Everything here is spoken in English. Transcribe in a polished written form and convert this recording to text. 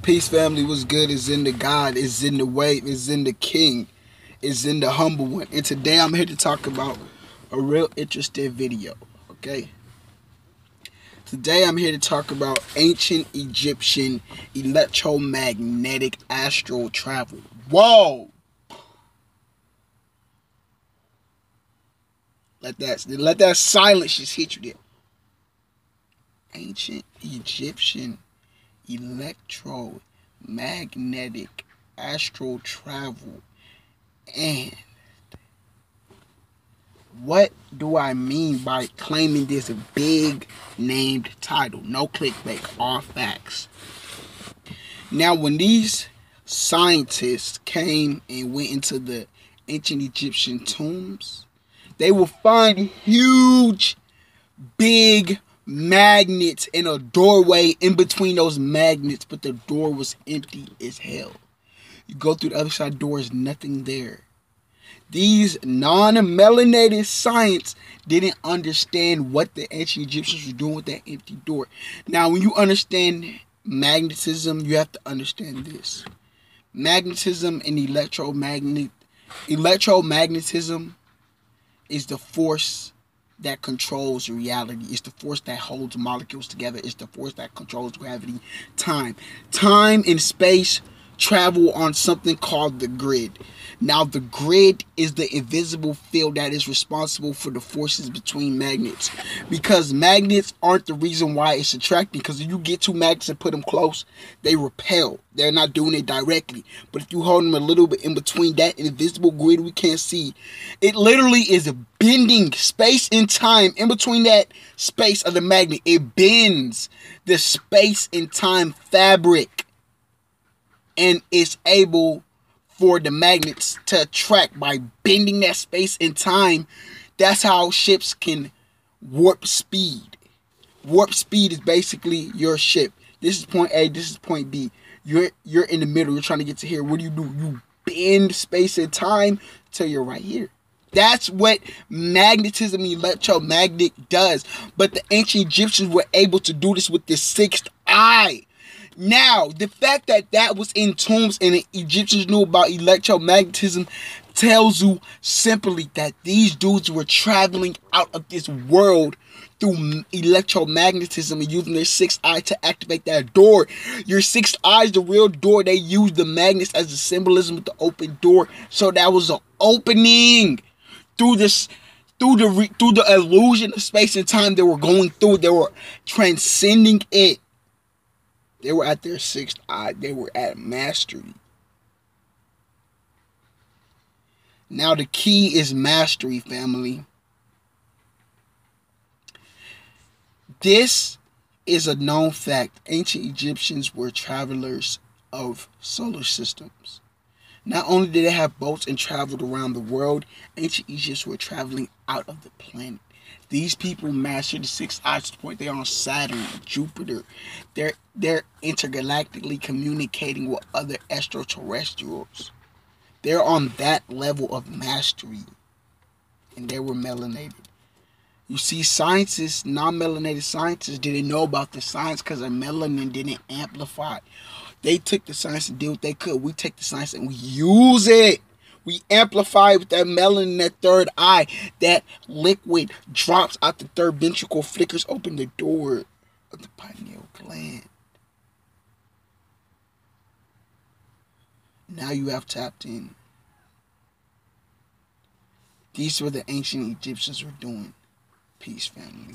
Peace, family. What's good is in the God, is in the way, is in the King, is in the humble one. And today I'm here to talk about a real interesting video. Okay? Today I'm here to talk about ancient Egyptian electromagnetic astral travel. Whoa! Let that silence just hit you there. Ancient Egyptian electromagnetic astral travel. And what do I mean by claiming this big named title? No clickbait, all facts. Now, when these scientists came and went into the ancient Egyptian tombs, they will find huge, big magnets in a doorway in between those magnets, but the door was empty as hell. You go through the other side of the door, there's nothing there. These non-melanated science didn't understand what the ancient Egyptians were doing with that empty door. Now, when you understand magnetism, you have to understand this. Magnetism and electromagnetism is the force that controls reality. It's the force that holds molecules together. It's the force that controls gravity, time. Time and space travel on something called the grid. Now, the grid is the invisible field that is responsible for the forces between magnets. Because magnets aren't the reason why it's attracting. Because if you get two magnets and put them close, they repel. They're not doing it directly. But if you hold them a little bit in between that invisible grid we can't see, it literally is bending space and time in between that space of the magnet. It bends the space and time fabric. And it's able for the magnets to attract by bending that space and time. That's how ships can warp speed. Warp speed is basically your ship. This is point A, this is point B. You're in the middle. You're trying to get to here. What do? You bend space and time till you're right here. That's what magnetism and electromagnetic does. But the ancient Egyptians were able to do this with the sixth eye. Now, the fact that that was in tombs and the Egyptians knew about electromagnetism tells you simply that these dudes were traveling out of this world through electromagnetism and using their sixth eye to activate that door. Your sixth eye is the real door. They used the magnets as the symbolism of the open door. So that was an opening through this. Through the illusion of space and time they were going through. They were transcending it. They were at their sixth eye. They were at mastery. Now the key is mastery, family. This is a known fact. Ancient Egyptians were travelers of solar systems. Not only did they have boats and traveled around the world, ancient Egyptians were traveling out of the planet. These people mastered the sixth eye to the point they're on Saturn, Jupiter. They're intergalactically communicating with other extraterrestrials. They're on that level of mastery. And they were melanated. You see, scientists, non-melanated scientists, didn't know about the science because their melanin didn't amplify. They took the science and did what they could. We take the science and we use it. We amplify with that melanin in that third eye. That liquid drops out the third ventricle, flickers open the door of the pineal gland. Now you have tapped in. These were the ancient Egyptians were doing. Peace, family.